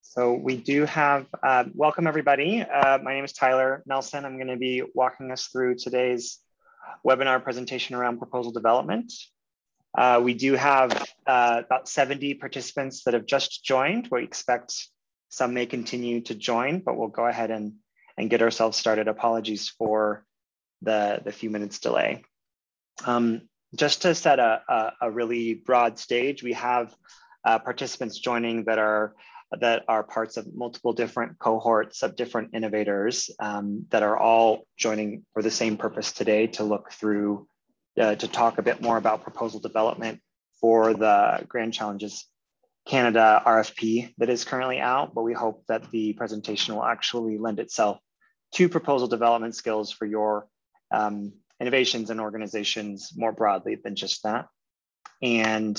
So we do have, welcome everybody. My name is Tyler Nelson. I'm going to be walking us through today's webinar presentation around proposal development. We do have about 70 participants that have just joined. We expect some may continue to join, but we'll go ahead and get ourselves started. Apologies for the few minutes delay. Just to set a really broad stage, we have participants joining that are parts of multiple different cohorts of different innovators that are all joining for the same purpose today, to look through, to talk a bit more about proposal development for the Grand Challenges Canada RFP that is currently out, but we hope that the presentation will actually lend itself to proposal development skills for your innovations and organizations more broadly than just that. And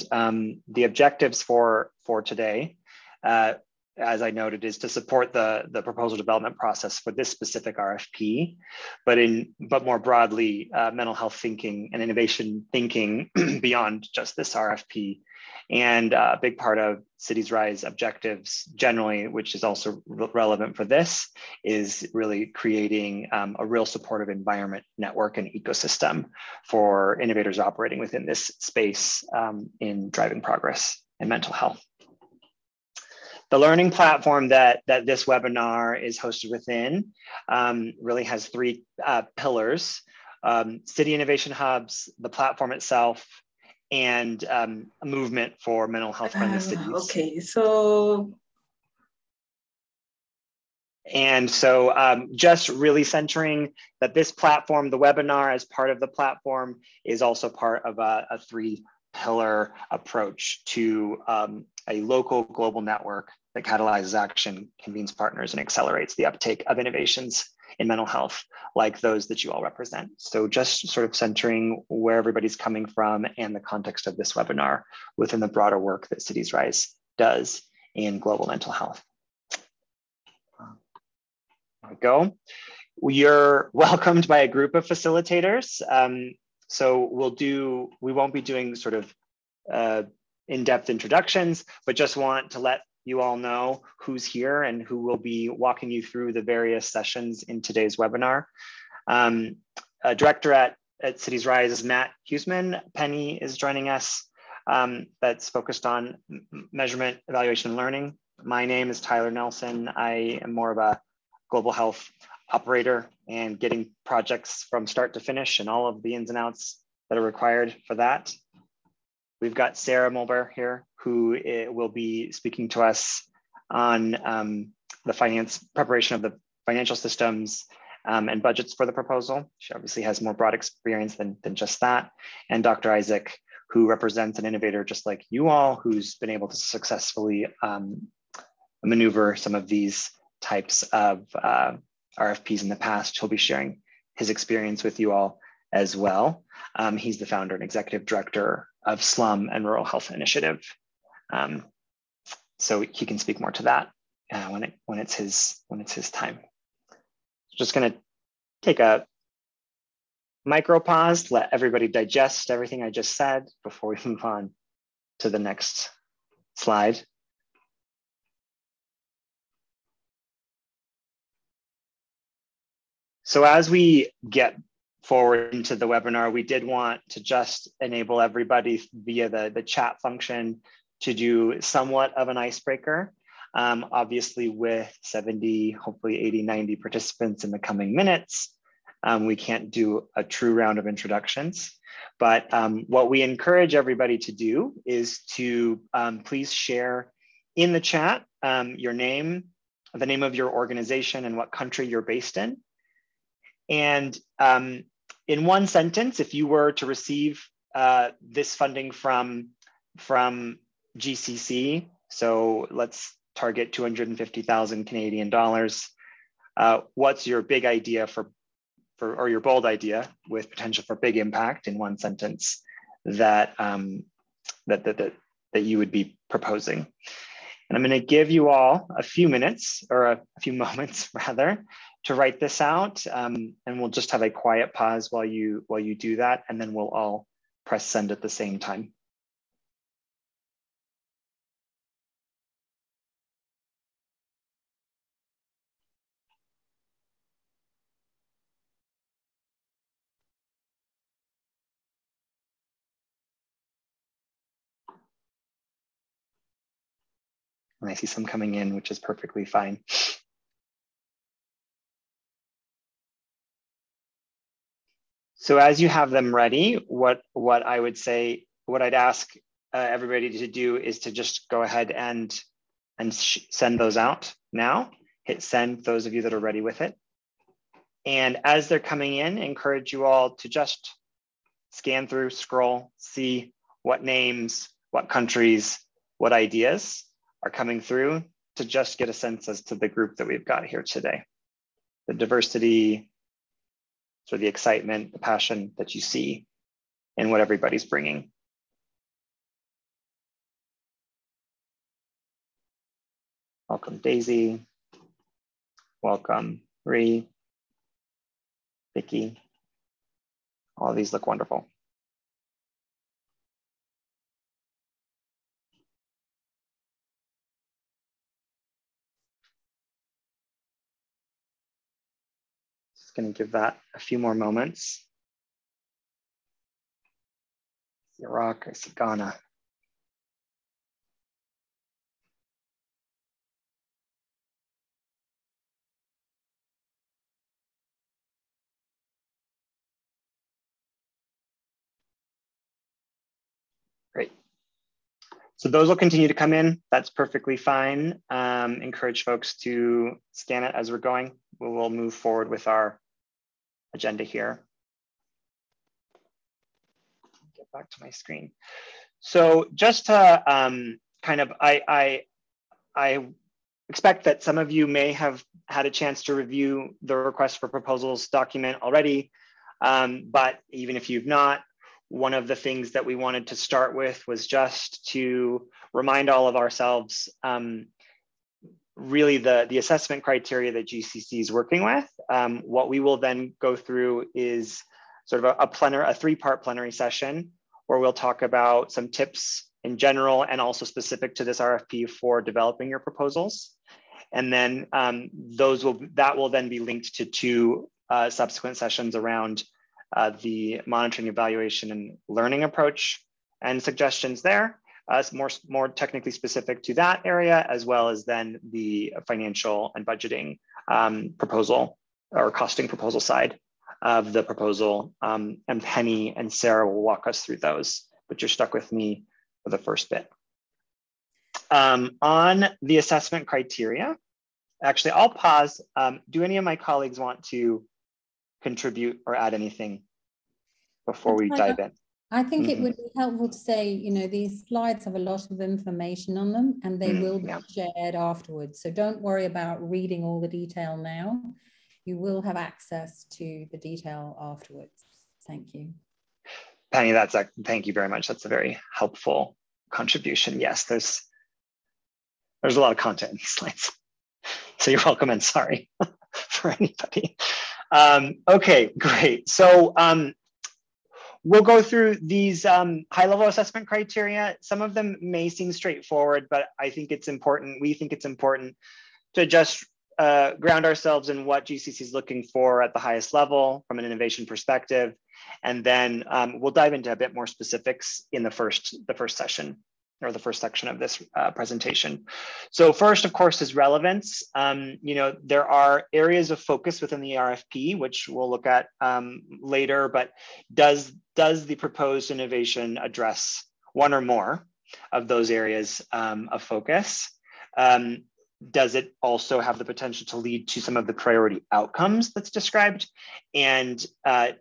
the objectives for today, as I noted, is to support the proposal development process for this specific RFP, but more broadly, mental health thinking and innovation thinking beyond just this RFP. And a big part of Cities Rise objectives generally, which is also relevant for this, is really creating a real supportive environment, network, and ecosystem for innovators operating within this space in driving progress in mental health. The learning platform that this webinar is hosted within really has three pillars: city innovation hubs, the platform itself, and a movement for mental health friendly cities. Okay, so. And so just really centering that this platform, the webinar as part of the platform, is also part of a three-pillar approach to a local global network that catalyzes action, convenes partners, and accelerates the uptake of innovations in mental health, like those that you all represent. So just sort of centering where everybody's coming from and the context of this webinar within the broader work that Cities Rise does in global mental health. There we go. You're welcomed by a group of facilitators. So we won't be doing sort of in-depth introductions, but just want to let you all know who's here and who will be walking you through the various sessions in today's webinar. Director at Cities Rise is Matt Huseman. Penny is joining us. That's focused on measurement, evaluation, and learning. My name is Tyler Nelson. I am more of a global health operator and getting projects from start to finish and all of the ins and outs that are required for that. We've got Sarah Mulber here, who will be speaking to us on the preparation of the financial systems and budgets for the proposal. She obviously has more broad experience than just that. And Dr. Isaac, who represents an innovator just like you all, who's been able to successfully maneuver some of these types of RFPs in the past. He'll be sharing his experience with you all as well. He's the founder and executive director of Slum and Rural Health Initiative. So he can speak more to that when it's his time. Just gonna take a micro pause, let everybody digest everything I just said before we move on to the next slide. So as we get forward into the webinar, we did want to just enable everybody via the chat function to do somewhat of an icebreaker. Obviously with 70, hopefully 80, 90 participants in the coming minutes, we can't do a true round of introductions. But what we encourage everybody to do is to please share in the chat your name, the name of your organization, and what country you're based in. And in one sentence, if you were to receive this funding from GCC, so let's target 250,000 Canadian dollars, what's your big idea or your bold idea with potential for big impact in one sentence that you would be proposing? And I'm going to give you all a few minutes, or a few moments rather, to write this out, and we'll just have a quiet pause while you do that, and then we'll all press send at the same time. And I see some coming in, which is perfectly fine. So as you have them ready, what I would say, what I'd ask everybody to do is to just go ahead and send those out now. Hit send, those of you that are ready with it. And as they're coming in, encourage you all to just scan through, scroll, see what names, what countries, what ideas are coming through, to just get a sense as to the group that we've got here today. The diversity, so the excitement, the passion that you see in what everybody's bringing. Welcome, Daisy. Welcome, Ree, Vicky. All of these look wonderful. Just going to give that a few more moments. I see Iraq, I see Ghana. Great. So those will continue to come in. That's perfectly fine. Encourage folks to scan it as we're going. We will move forward with our agenda here. Get back to my screen. So just to I expect that some of you may have had a chance to review the request for proposals document already, but even if you've not, one of the things that we wanted to start with was just to remind all of ourselves really the assessment criteria that GCC is working with. What we will then go through is sort of a three-part plenary session where we'll talk about some tips in general and also specific to this RFP for developing your proposals. And then that will then be linked to two subsequent sessions around the monitoring, evaluation, and learning approach and suggestions there, more technically specific to that area, as well as then the financial and budgeting proposal or costing proposal side of the proposal. And Penny and Sarah will walk us through those, but you're stuck with me for the first bit. On the assessment criteria, actually, I'll pause. Do any of my colleagues want to contribute or add anything before we dive in? I think it would be helpful to say, these slides have a lot of information on them and they will be shared afterwards. So don't worry about reading all the detail now. You will have access to the detail afterwards. Thank you. Penny, thank you very much. That's a very helpful contribution. Yes, there's a lot of content in these slides. So you're welcome and sorry for anybody. Okay, great. So we'll go through these high-level assessment criteria. Some of them may seem straightforward, but I think it's important, we think it's important to just ground ourselves in what GCC is looking for at the highest level from an innovation perspective. And then we'll dive into a bit more specifics in the first session, or the first section of this presentation. So first, of course, is relevance. There are areas of focus within the RFP, which we'll look at later, but does the proposed innovation address one or more of those areas of focus? Does it also have the potential to lead to some of the priority outcomes that's described? And a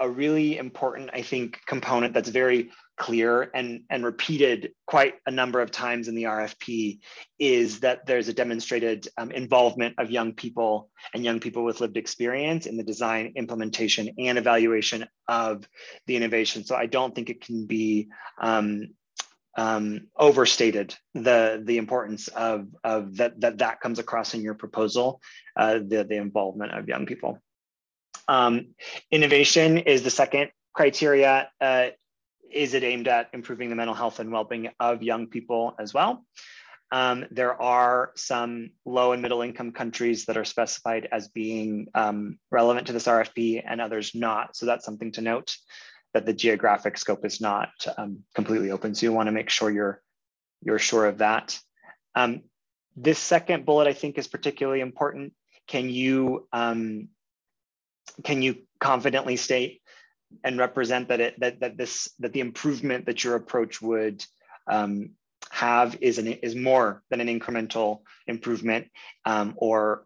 really important, I think, component that's very clear and repeated quite a number of times in the RFP is that there's a demonstrated involvement of young people and young people with lived experience in the design, implementation, and evaluation of the innovation. So I don't think it can be overstated the importance of that comes across in your proposal, the involvement of young people. Innovation is the second criteria. Is it aimed at improving the mental health and well-being of young people as well? There are some low and middle income countries that are specified as being relevant to this RFP and others not. So that's something to note, that the geographic scope is not completely open. So you want to make sure you're sure of that. This second bullet, I think, is particularly important. Can you confidently state and represent that the improvement that your approach would have is more than an incremental improvement, and more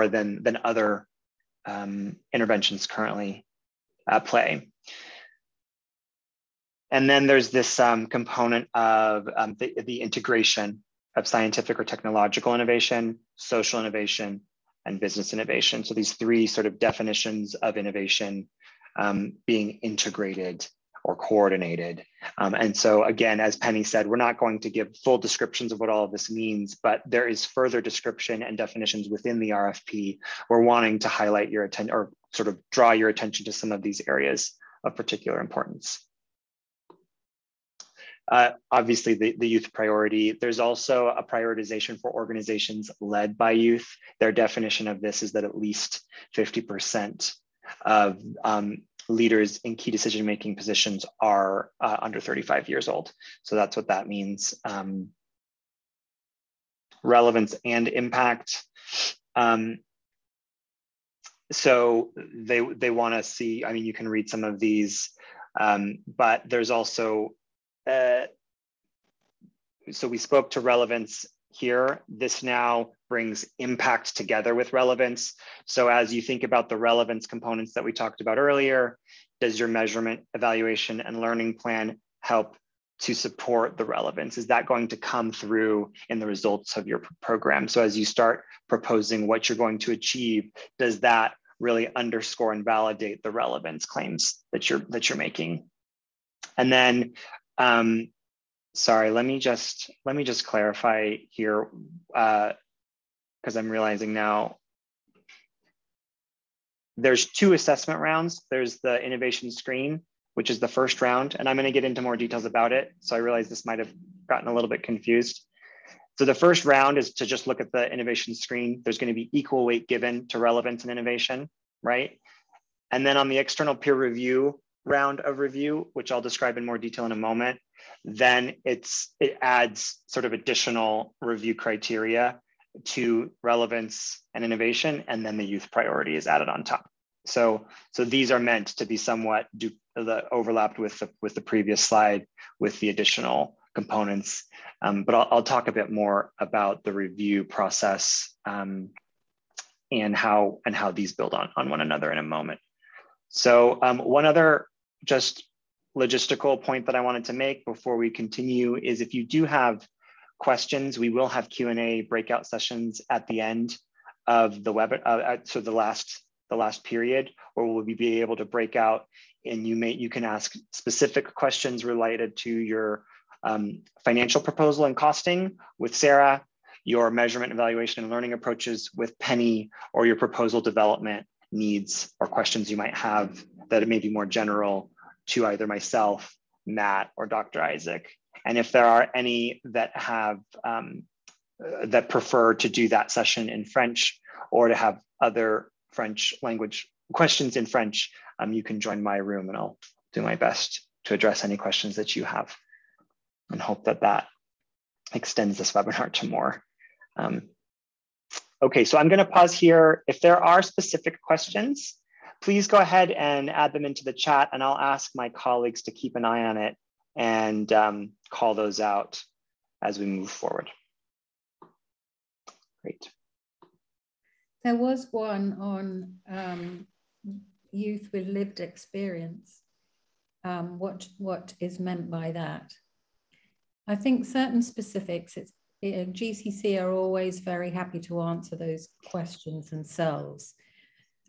than other interventions currently at play. And then there's this component of the integration of scientific or technological innovation, social innovation, and business innovation. So these three sort of definitions of innovation being integrated or coordinated. And so again, as Penny said, we're not going to give full descriptions of what all of this means, but there is further description and definitions within the RFP. We're wanting to highlight your attention or sort of draw your attention to some of these areas of particular importance. Obviously, the youth priority. There's also a prioritization for organizations led by youth. Their definition of this is that at least 50% of leaders in key decision-making positions are under 35 years old. So that's what that means. Relevance and impact. So they want to see, I mean, you can read some of these, but there's also, so we spoke to relevance here. This now brings impact together with relevance. So as you think about the relevance components that we talked about earlier, does your measurement, evaluation, and learning plan help to support the relevance? Is that going to come through in the results of your program? So as you start proposing what you're going to achieve, does that really underscore and validate the relevance claims that you're making? And then, sorry, let me just clarify here, because I'm realizing now there's two assessment rounds. There's the innovation screen, which is the first round, and I'm going to get into more details about it. So I realize this might have gotten a little bit confused. So the first round is to just look at the innovation screen. There's going to be equal weight given to relevance and innovation, right? And then on the external peer review round of review, which I'll describe in more detail in a moment, then it adds sort of additional review criteria to relevance and innovation, and then the youth priority is added on top. So these are meant to be somewhat overlapped with the previous slide with the additional components. But I'll talk a bit more about the review process and how these build on one another in a moment. So one other just logistical point that I wanted to make before we continue is if you do have questions, we will have Q&A breakout sessions at the end of the webinar, so the last period, where we'll be able to break out, and you can ask specific questions related to your financial proposal and costing with Sarah, your measurement, evaluation, and learning approaches with Penny, or your proposal development needs or questions you might have that may be more general to either myself, Matt, or Dr. Isaac. And if there are any that have that prefer to do that session in French or to have other French language questions in French, you can join my room and I'll do my best to address any questions that you have, and hope that extends this webinar to more. Okay, so I'm going to pause here. If there are specific questions, please go ahead and add them into the chat, and I'll ask my colleagues to keep an eye on it and call those out as we move forward. Great. There was one on youth with lived experience. What is meant by that? I think certain specifics, GCC are always very happy to answer those questions themselves.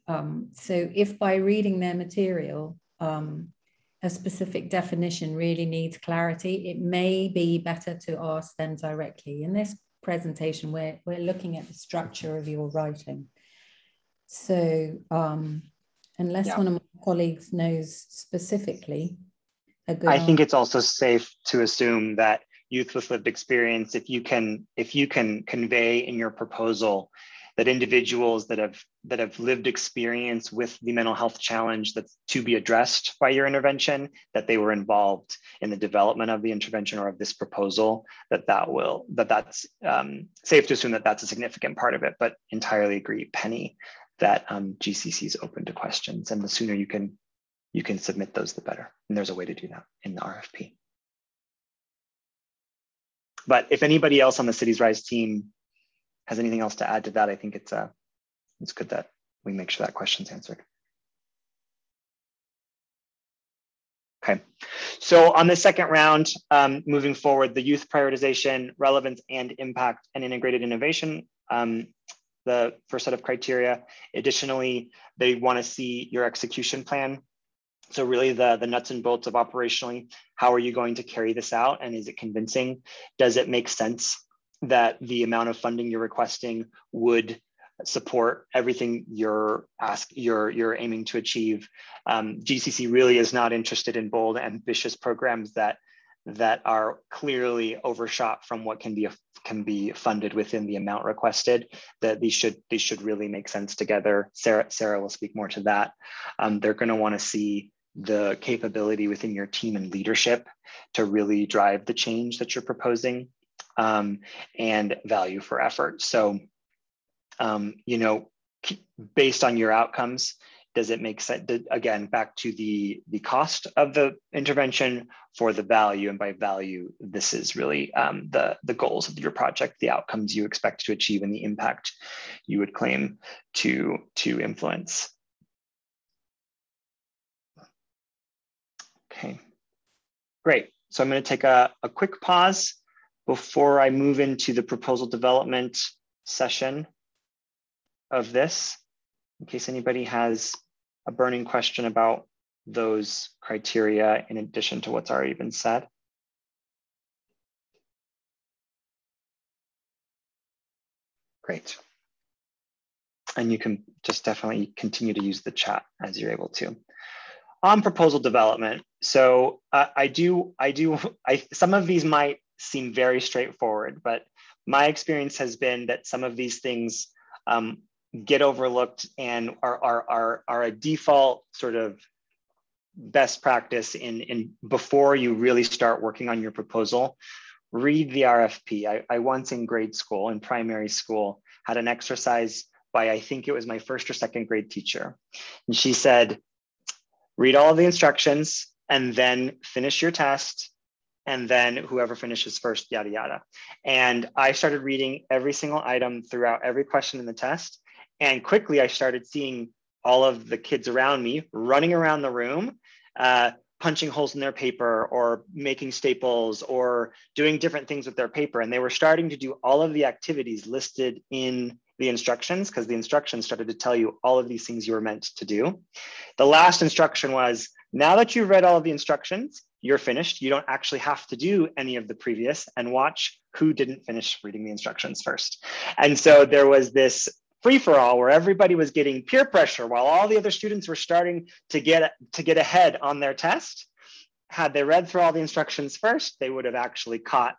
So if by reading their material, a specific definition really needs clarity, it may be better to ask them directly. In this presentation, we're looking at the structure of your writing. So unless one of my colleagues knows specifically a good I think it's also safe to assume that youth with lived experience, if you can convey in your proposal that individuals that have lived experience with the mental health challenge that's to be addressed by your intervention, that they were involved in the development of the intervention or of this proposal, that's safe to assume that that's a significant part of it, but entirely agree, Penny, that GCC is open to questions, and the sooner you can submit those, the better. And there's a way to do that in the RFP. But if anybody else on the Cities Rise team has anything else to add to that, I think it's good that we make sure that question's answered. Okay, so on the second round, moving forward, the youth prioritization, relevance and impact and integrated innovation, the first set of criteria. Additionally, they want to see your execution plan. So really the nuts and bolts of operationally, how are you going to carry this out? And is it convincing? Does it make sense that the amount of funding you're requesting would support everything you're aiming to achieve? GCC really is not interested in bold, ambitious programs that are clearly overshot from what can be funded within the amount requested. That these should really make sense together. Sarah will speak more to that. They're going to want to see the capability within your team and leadership to really drive the change that you're proposing, and value for effort. So, based on your outcomes, does it make sense? Again, back to the cost of the intervention for the value, and by value, this is really the goals of your project, the outcomes you expect to achieve, and the impact you would claim to influence. Okay, great. So I'm going to take a quick pause before I move into the proposal development session of this, in case anybody has a burning question about those criteria in addition to what's already been said. Great. And you can just definitely continue to use the chat as you're able to. On proposal development, so some of these might seem very straightforward, but my experience has been that some of these things get overlooked and are a default sort of best practice in before you really start working on your proposal. Read the RFP. I once in grade school, in primary school, had an exercise by, I think it was my first or second grade teacher. And she said, read all of the instructions and then finish your test. And then whoever finishes first, yada, yada. And I started reading every single item throughout every question in the test. And quickly I started seeing all of the kids around me running around the room, punching holes in their paper or making staples or doing different things with their paper. And they were starting to do all of the activities listed in the instructions, because the instructions started to tell you all of these things you were meant to do. The last instruction was, now that you've read all of the instructions, you're finished. You don't actually have to do any of the previous, and watch who didn't finish reading the instructions first. And so there was this free-for-all where everybody was getting peer pressure while all the other students were starting to get ahead on their test. Had they read through all the instructions first, they would have actually caught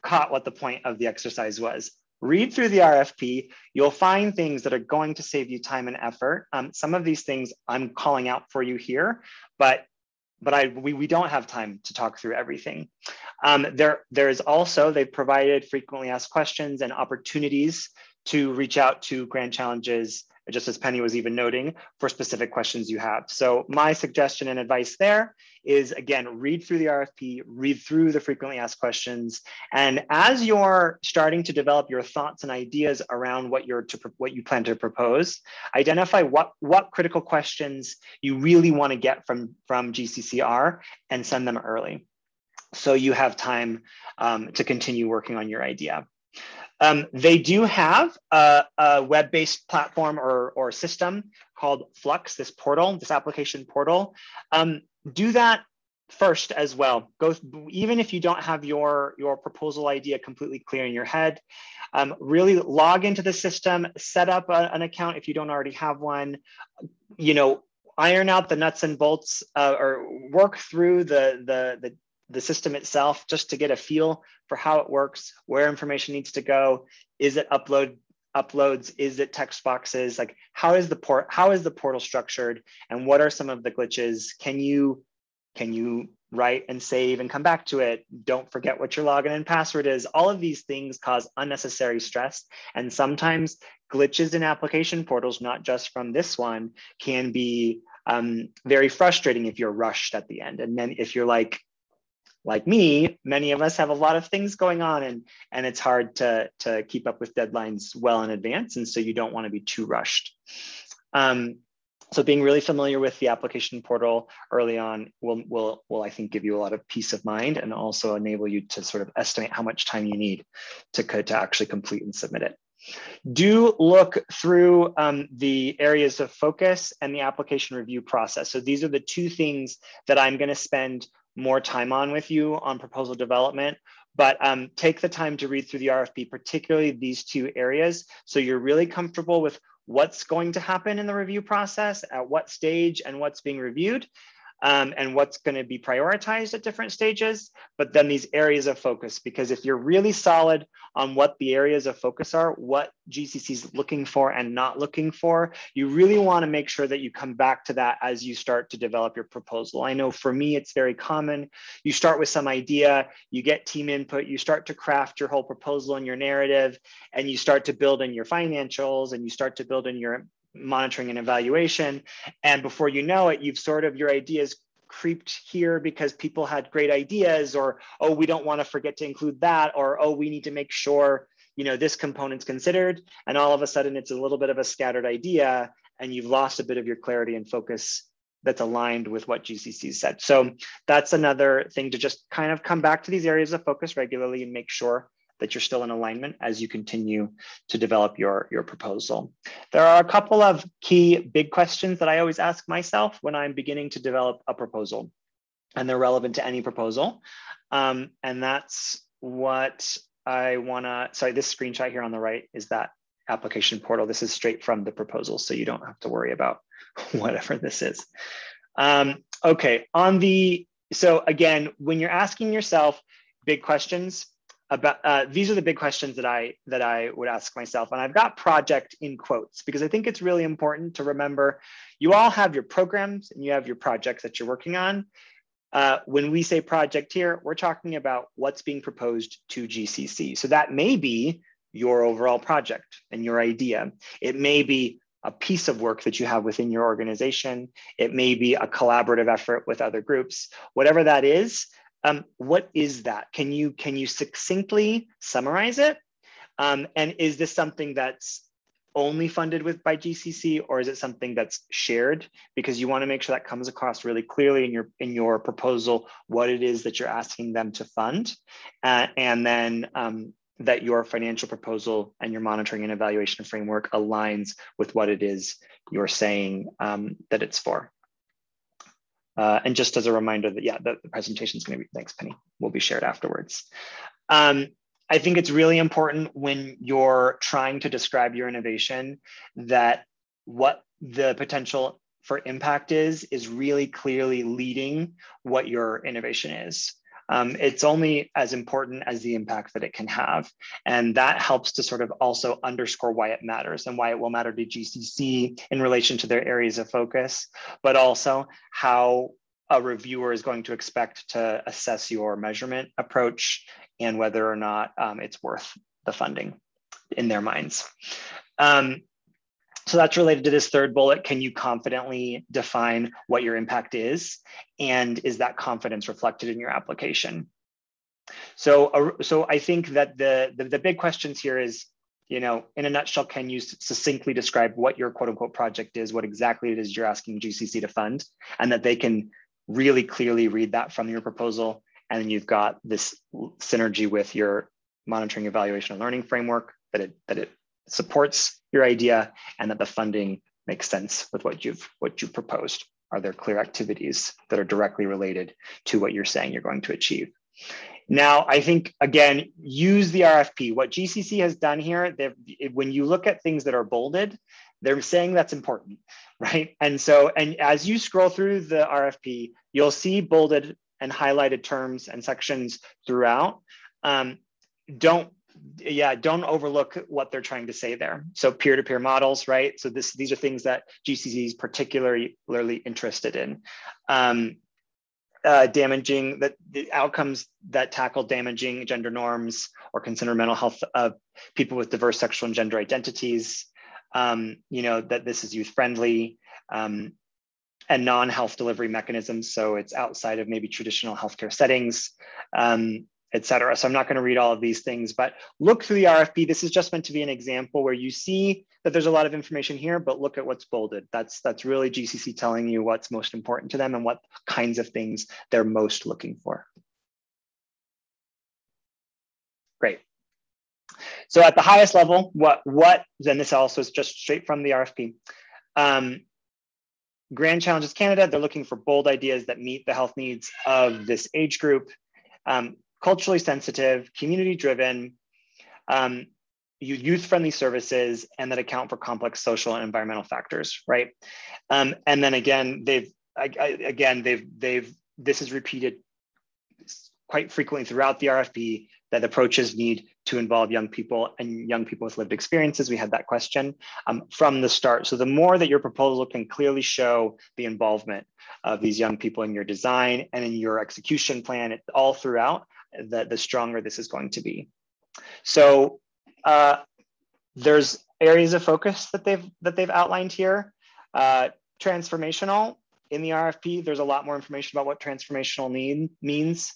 what the point of the exercise was. Read through the RFP, you'll find things that are going to save you time and effort. Some of these things I'm calling out for you here, but we don't have time to talk through everything. There's also, they've provided frequently asked questions and opportunities to reach out to Grand Challenges, just as Penny was even noting, for specific questions you have. So my suggestion and advice there is, again, read through the RFP, read through the frequently asked questions. And as you're starting to develop your thoughts and ideas around what you plan to propose, identify what critical questions you really want to get from GCCR and send them early, so you have time to continue working on your idea. They do have a web-based platform or system called Fluxx, this application portal. Do that first as well. Even if you don't have your proposal idea completely clear in your head, really log into the system, set up an account if you don't already have one, iron out the nuts and bolts, or work through the system itself, just to get a feel for how it works, where information needs to go. Is it uploads? Is it text boxes? Like, how is the portal structured, and what are some of the glitches? Can you write and save and come back to it? Don't forget what your login and password is. All of these things cause unnecessary stress, and sometimes glitches in application portals, not just from this one, can be very frustrating if you're rushed at the end. And then if you're like me, many of us have a lot of things going on, and it's hard to keep up with deadlines well in advance. And so you don't want to be too rushed. So being really familiar with the application portal early on will I think give you a lot of peace of mind, and also enable you to sort of estimate how much time you need to actually complete and submit it. Do look through the areas of focus and the application review process. So these are the two things that I'm going to spend more time on with you on proposal development, but take the time to read through the RFP, particularly these two areas, so you're really comfortable with what's going to happen in the review process, at what stage, and what's being reviewed, and what's going to be prioritized at different stages. But then these areas of focus, because if you're really solid on what the areas of focus are, what GCC is looking for and not looking for, you really want to make sure that you come back to that as you start to develop your proposal. I know for me, it's very common. You start with some idea, you get team input, you start to craft your whole proposal and your narrative, and you start to build in your financials, and you start to build in your monitoring and evaluation. And before you know it, you've sort of, your ideas creeped here because people had great ideas, or, oh, we don't want to forget to include that, or, oh, we need to make sure, you know, this component's considered. And all of a sudden it's a little bit of a scattered idea, and you've lost a bit of your clarity and focus that's aligned with what GCC said. So that's another thing, to just kind of come back to these areas of focus regularly and make sure that you're still in alignment as you continue to develop your proposal. There are a couple of key big questions that I always ask myself when I'm beginning to develop a proposal, and they're relevant to any proposal. And that's what I wanna, sorry, this screenshot here on the right is that application portal. This is straight from the proposal, so you don't have to worry about whatever this is. Okay, so again, when you're asking yourself big questions, these are the big questions that I would ask myself. And I've got project in quotes, because I think it's really important to remember you all have your programs and you have your projects that you're working on. When we say project here, we're talking about what's being proposed to GCC. So that may be your overall project and your idea. It may be a piece of work that you have within your organization. It may be a collaborative effort with other groups. Whatever that is, what is that? Can you succinctly summarize it? And is this something that's only funded by GCC, or is it something that's shared? Because you want to make sure that comes across really clearly in your proposal, what it is that you're asking them to fund, and then that your financial proposal and your monitoring and evaluation framework aligns with what it is you're saying that it's for. And just as a reminder that, yeah, the presentation is going to be, thanks, Penny, will be shared afterwards. I think it's really important when you're trying to describe your innovation that what the potential for impact is really clearly leading what your innovation is. It's only as important as the impact that it can have. And that helps to sort of also underscore why it matters and why it will matter to GCC in relation to their areas of focus, but also how a reviewer is going to expect to assess your measurement approach and whether or not it's worth the funding in their minds. So that's related to this third bullet. Can you confidently define what your impact is? And is that confidence reflected in your application? So I think that the big questions here is, you know, in a nutshell, can you succinctly describe what your quote unquote project is, what exactly it is you're asking GCC to fund, and that they can really clearly read that from your proposal. And then you've got this synergy with your monitoring, evaluation, and learning framework, that it supports your idea, and that the funding makes sense with what you've proposed. Are there clear activities that are directly related to what you're saying you're going to achieve? Now, I think, again, use the RFP. What GCC has done here, when you look at things that are bolded, they're saying that's important, right? And as you scroll through the RFP, you'll see bolded and highlighted terms and sections throughout. Don't yeah, don't overlook what they're trying to say there. So peer-to-peer models, right? So these are things that GCC is particularly interested in. Damaging the outcomes that tackle damaging gender norms or consider mental health of people with diverse sexual and gender identities. That this is youth friendly and non-health delivery mechanisms. So it's outside of maybe traditional healthcare settings, et cetera. So I'm not going to read all of these things, but look through the RFP. This is just meant to be an example where you see that there's a lot of information here, but look at what's bolded. That's really GCC telling you what's most important to them and what kinds of things they're most looking for. Great. So at the highest level, then this also is just straight from the RFP. Grand Challenges Canada, they're looking for bold ideas that meet the health needs of this age group. Culturally sensitive, community-driven, youth-friendly services, and that account for complex social and environmental factors, right? And then again, this is repeated quite frequently throughout the RFP, that approaches need to involve young people and young people with lived experiences. We had that question from the start. So the more that your proposal can clearly show the involvement of these young people in your design and in your execution plan all throughout, the stronger this is going to be. So there's areas of focus that they've outlined here. Transformational, in the RFP, there's a lot more information about what transformational means.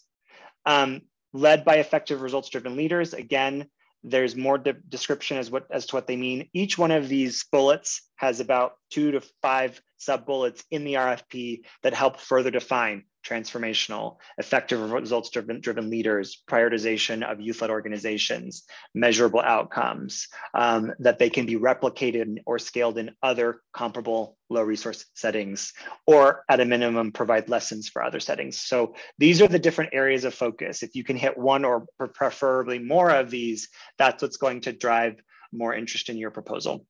Led by effective results-driven leaders. Again, there's more description as to what they mean. Each one of these bullets has about 2 to 5 sub-bullets in the RFP that help further define transformational, effective results-driven leaders, prioritization of youth-led organizations, measurable outcomes, that they can be replicated or scaled in other comparable low-resource settings, or at a minimum, provide lessons for other settings. So these are the different areas of focus. If you can hit one or preferably more of these, that's what's going to drive more interest in your proposal.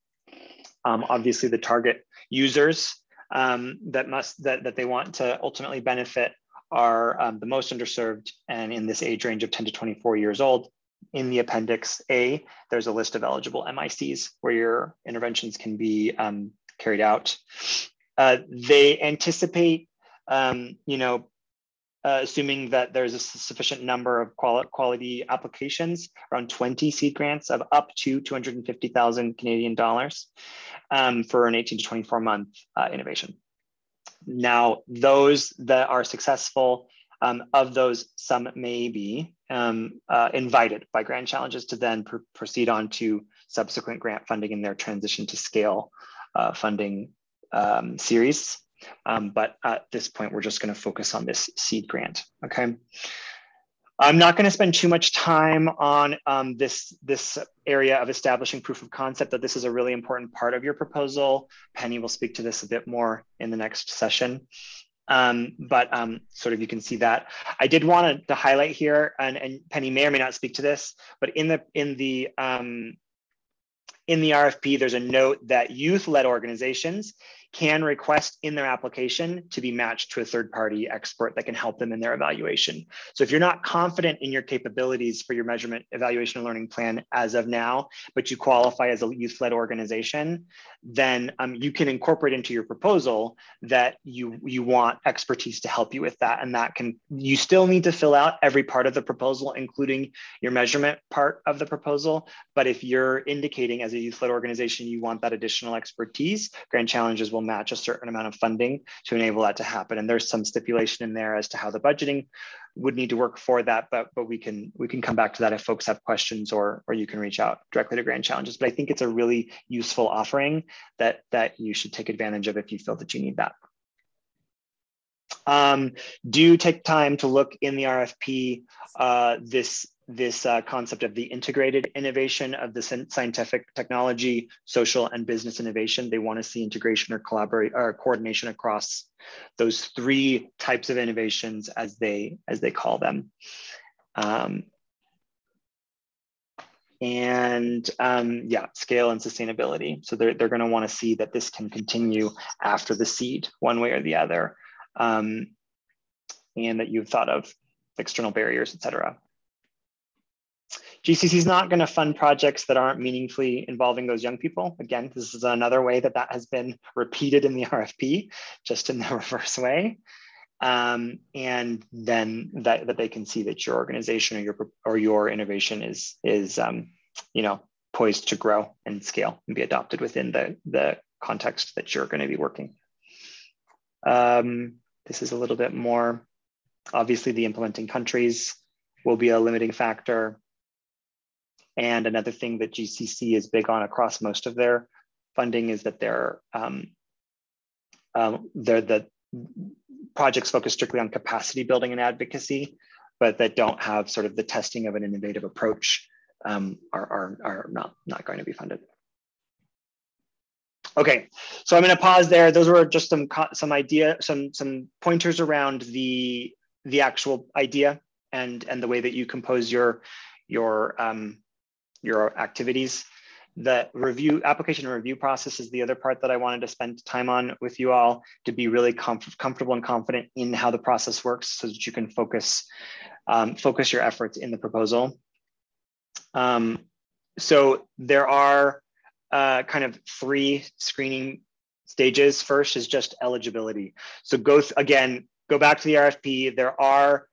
Obviously, the target users that they want to ultimately benefit are the most underserved, and in this age range of 10 to 24 years old. In the Appendix A, there's a list of eligible MICs where your interventions can be carried out. They anticipate, assuming that there's a sufficient number of quality applications, around 20 seed grants of up to 250,000 Canadian dollars for an 18 to 24 month innovation. Now, those that are successful, of those, some may be invited by Grand Challenges to then proceed on to subsequent grant funding in their transition to scale funding series. But at this point, we're just going to focus on this seed grant, okay? I'm not going to spend too much time on this area of establishing proof of concept, that this is a really important part of your proposal. Penny will speak to this a bit more in the next session. But sort of you can see that. I did want to highlight here, and Penny may or may not speak to this, but in the RFP, there's a note that youth-led organizations can request in their application to be matched to a third-party expert that can help them in their evaluation. So if you're not confident in your capabilities for your measurement, evaluation, and learning plan as of now, but you qualify as a youth-led organization, then you can incorporate into your proposal that you want expertise to help you with that. And you still need to fill out every part of the proposal, including your measurement part of the proposal. But if you're indicating as a youth-led organization, you want that additional expertise, Grand Challenges will match a certain amount of funding to enable that to happen. And there's some stipulation in there as to how the budgeting would need to work for that, but we can come back to that if folks have questions, or you can reach out directly to Grand Challenges. But I think it's a really useful offering that you should take advantage of if you feel that you need that. Do take time to look in the RFP, this concept of the integrated innovation of the scientific, technology, social, and business innovation. They want to see integration or coordination across those 3 types of innovations as they call them. Yeah, scale and sustainability. So they're going to want to see that this can continue after the seed, one way or the other, and that you've thought of external barriers, et cetera. GCC is not going to fund projects that aren't meaningfully involving those young people. Again, this is another way that that has been repeated in the RFP, just in the reverse way. And then that they can see that your organization or your innovation is you know, poised to grow and scale and be adopted within the context that you're going to be working. This is a little bit more, obviously the implementing countries will be a limiting factor. And another thing that GCC is big on across most of their funding is that they're the projects focus strictly on capacity building and advocacy, but that don't have sort of the testing of an innovative approach are not going to be funded. Okay, so I'm going to pause there. Those were just some pointers around the actual idea and the way that you compose your activities. The application and review process is the other part that I wanted to spend time on with you all, to be really comfortable and confident in how the process works, so that you can focus your efforts in the proposal. So there are kind of 3 screening stages. First is just eligibility. So go back to the RFP. There are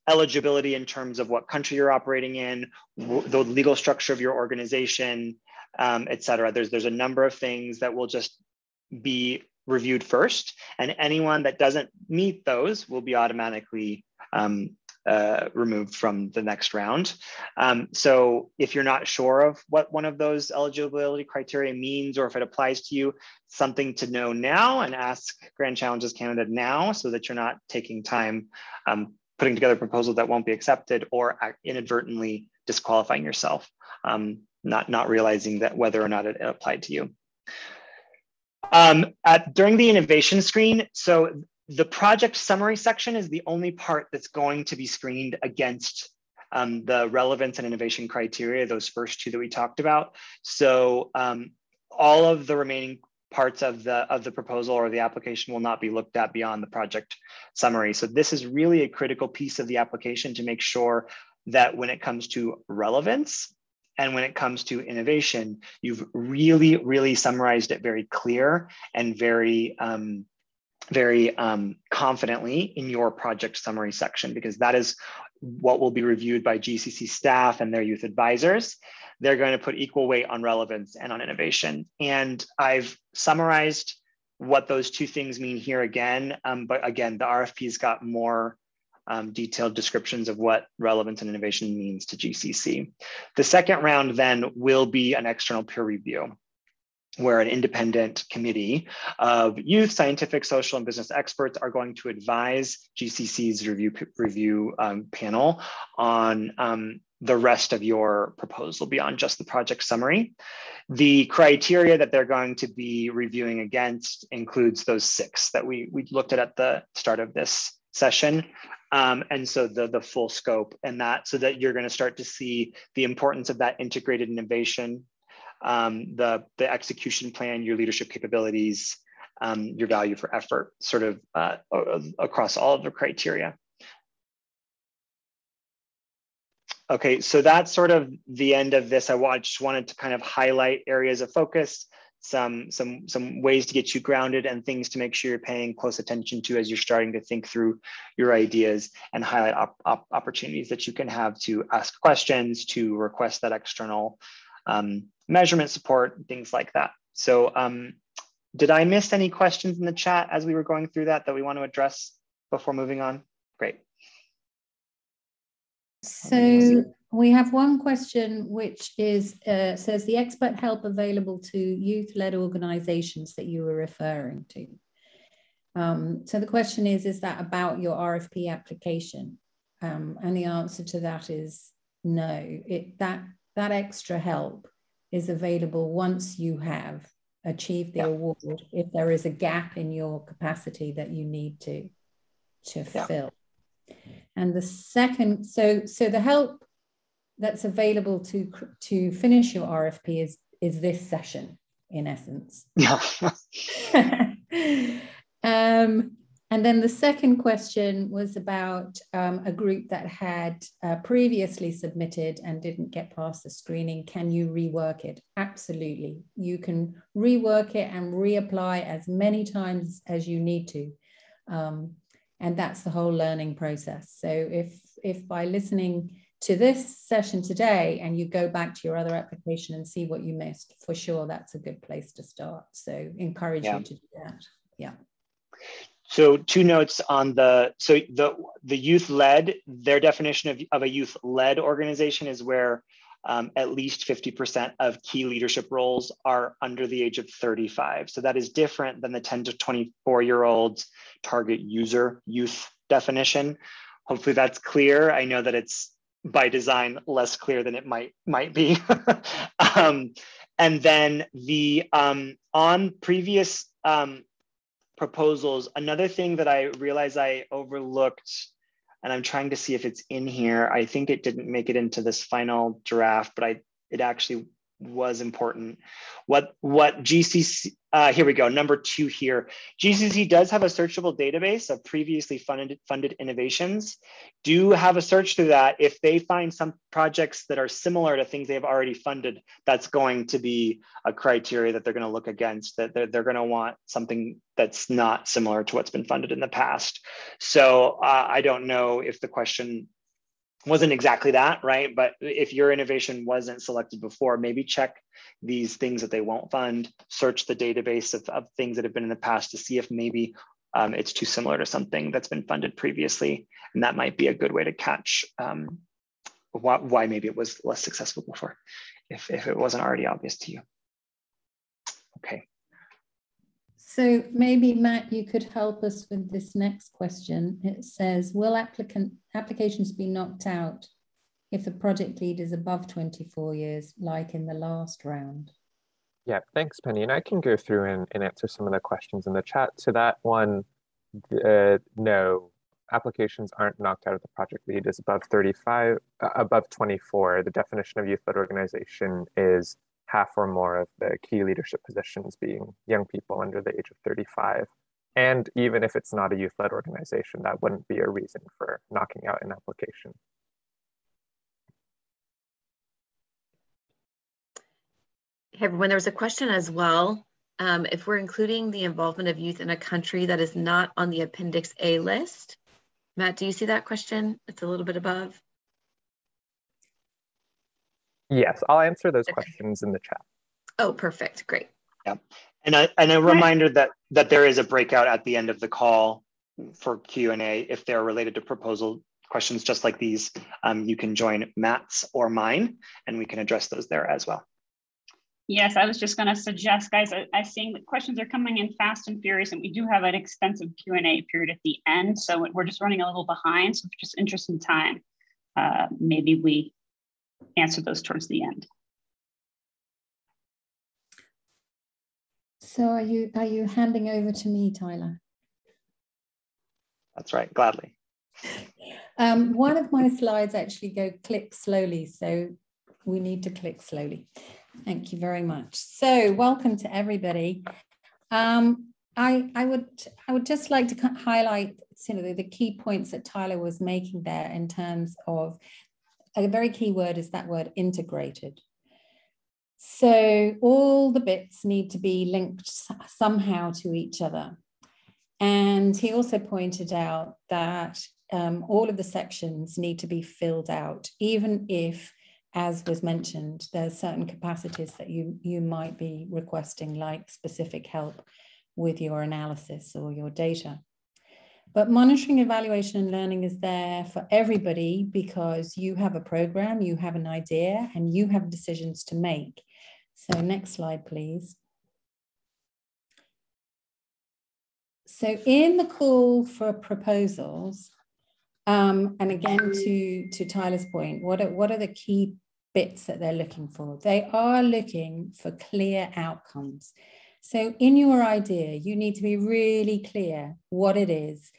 eligibility in terms of what country you're operating in, the legal structure of your organization, et cetera. There's a number of things that will just be reviewed first, and anyone that doesn't meet those will be automatically removed from the next round. So if you're not sure of what one of those eligibility criteria means, or if it applies to you, something to know now, and ask Grand Challenges Canada now, so that you're not taking time putting together a proposal that won't be accepted, or inadvertently disqualifying yourself, not realizing that whether or not it applied to you. During the innovation screen, so the project summary section is the only part that's going to be screened against the relevance and innovation criteria, those first 2 that we talked about. So all of the remaining parts of the proposal or the application will not be looked at beyond the project summary. So this is really a critical piece of the application to make sure that when it comes to relevance and when it comes to innovation, you've really, really summarized it very clear and very confidently in your project summary section, because that is what will be reviewed by GCC staff and their youth advisors. They're going to put equal weight on relevance and on innovation. And I've summarized what those 2 things mean here again. But again, the RFP's got more detailed descriptions of what relevance and innovation means to GCC. The second round then will be an external peer review, where an independent committee of youth, scientific, social, and business experts are going to advise GCC's review panel on the rest of your proposal beyond just the project summary. The criteria that they're going to be reviewing against includes those 6 that we looked at the start of this session. And so the full scope, and that, so that you're going to start to see the importance of that integrated innovation, the execution plan, your leadership capabilities, your value for effort, sort of across all of the criteria. Okay, so that's sort of the end of this. I just wanted to kind of highlight areas of focus, some ways to get you grounded, and things to make sure you're paying close attention to as you're starting to think through your ideas, and highlight opportunities that you can have to ask questions, to request that external measurement support, things like that. So did I miss any questions in the chat as we were going through that we want to address before moving on? Great. So we have one question, which is says the expert help available to youth-led organizations that you were referring to. So the question is that about your RFP application? And the answer to that is no. That extra help is available once you have achieved the award, if there is a gap in your capacity that you need to fill. And the second, so the help that's available to finish your RFP is this session, in essence. Yeah. And And then the second question was about a group that had previously submitted and didn't get past the screening. Can you rework it? Absolutely. You can rework it and reapply as many times as you need to. And that's the whole learning process. So if by listening to this session today and you go back to your other application and see what you missed, for sure, that's a good place to start. So encourage you to do that. Yeah. So 2 notes on the youth-led, their definition of a youth-led organization is where at least 50% of key leadership roles are under the age of 35. So that is different than the 10 to 24-year-olds target user youth definition. Hopefully that's clear. I know that it's by design less clear than it might be. And then the on previous proposals, another thing that I realized I overlooked, and I'm trying to see if it's in here. I think it didn't make it into this final draft, but it actually was important. What GCC, here we go, number 2 here. GCC does have a searchable database of previously funded innovations. Do have a search through that. If they find some projects that are similar to things they've already funded, that's going to be a criteria that they're going to look against, that they're going to want something that's not similar to what's been funded in the past. So I don't know if the question wasn't exactly that, right? But if your innovation wasn't selected before, maybe check these things that they won't fund, search the database of things that have been in the past to see if maybe it's too similar to something that's been funded previously. And that might be a good way to catch why maybe it was less successful before, if it wasn't already obvious to you. Okay. So maybe, Matt, you could help us with this next question. It says, will applications be knocked out if the project lead is above 24 years, like in the last round? Yeah, thanks, Penny. And I can go through and answer some of the questions in the chat. To that one, no, applications aren't knocked out if the project lead is above 24. The definition of youth-led organization is half or more of the key leadership positions being young people under the age of 35. And even if it's not a youth-led organization, that wouldn't be a reason for knocking out an application. Hey everyone, there was a question as well. If we're including the involvement of youth in a country that is not on the Appendix A list, Matt, do you see that question? It's a little bit above. Yes, I'll answer those questions in the chat. Oh, perfect, great. Yeah, and a reminder that there is a breakout at the end of the call for Q&A. If they're related to proposal questions just like these, you can join Matt's or mine, and we can address those there as well. Yes, I was just going to suggest, guys, I'm seeing that questions are coming in fast and furious, and we do have an extensive Q&A period at the end, so we're just running a little behind, so just interest in time, maybe we answer those towards the end. So are you handing over to me, Tyler? That's right, gladly. One of my slides actually go click slowly, so we need to click slowly. Thank you very much. So welcome to everybody. I would just like to highlight the key points that Tyler was making there in terms of a very key word is that word integrated. So all the bits need to be linked somehow to each other. And he also pointed out that all of the sections need to be filled out, even if, as was mentioned, there's certain capacities that you might be requesting, like specific help with your analysis or your data. But monitoring, evaluation, and learning is there for everybody because you have a program, you have an idea, and you have decisions to make. So next slide, please. So in the call for proposals, and again to Tyler's point, what are the key bits that they're looking for? They are looking for clear outcomes. So in your idea, you need to be really clear what it is.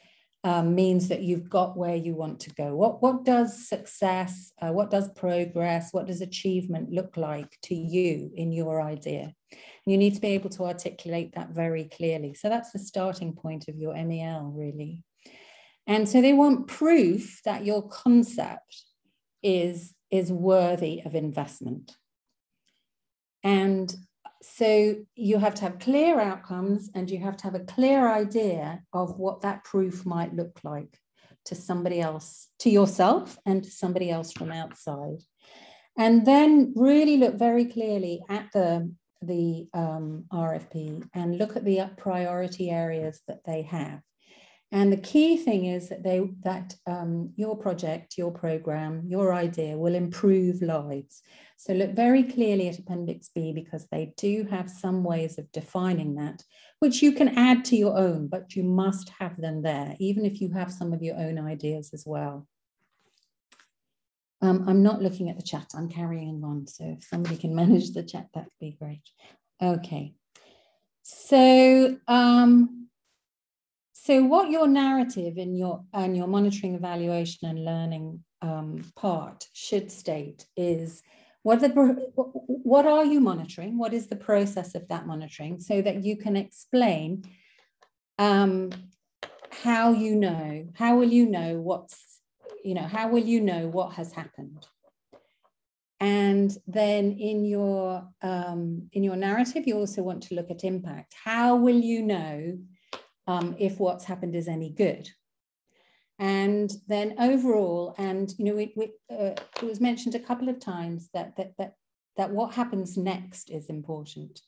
means that you've got where you want to go. What does success, what does progress, what does achievement look like to you in your idea? You need to be able to articulate that very clearly. So that's the starting point of your MEL, really. And so they want proof that your concept is worthy of investment. And so you have to have clear outcomes, and you have to have a clear idea of what that proof might look like to somebody else, to yourself and to somebody else from outside. And then really look very clearly at the RFP and look at the priority areas that they have. And the key thing is that your project, your program, your idea will improve lives. So look very clearly at Appendix B, because they do have some ways of defining that, which you can add to your own, but you must have them there, even if you have some of your own ideas as well. I'm not looking at the chat, I'm carrying on. So if somebody can manage the chat, that'd be great. Okay. So, so what your narrative in your monitoring, evaluation and learning part should state is what are you monitoring? What is the process of that monitoring, so that you can explain how will you know what has happened. And then in your narrative, you also want to look at impact. How will you know if what's happened is any good? And then overall, and it was mentioned a couple of times that what happens next is important,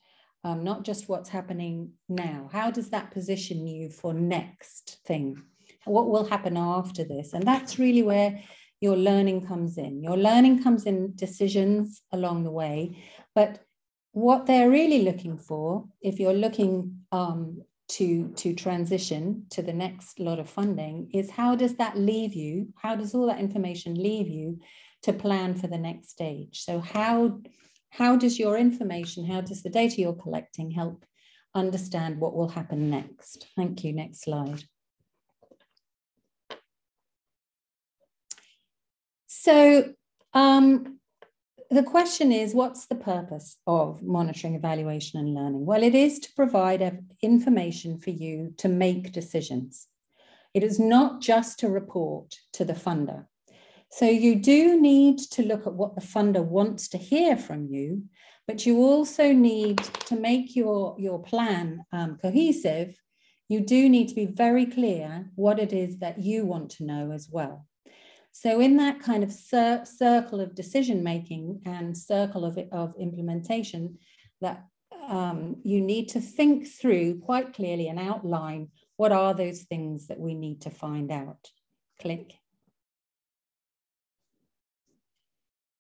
not just what's happening now. How does that position you for next thing? What will happen after this? And that's really where your learning comes in. Your learning comes in decisions along the way, but what they're really looking for, if you're looking to transition to the next lot of funding, is how does that leave you? How does all that information leave you to plan for the next stage? So how does your information, how does the data you're collecting help understand what will happen next? Thank you. Next slide. So the question is, what's the purpose of monitoring, evaluation and learning? Well, it is to provide information for you to make decisions. It is not just to report to the funder. So you do need to look at what the funder wants to hear from you, but you also need to make your plan cohesive. You do need to be very clear what it is that you want to know as well. So in that kind of circle of decision-making and circle of implementation, that you need to think through quite clearly and outline what are those things that we need to find out. Click.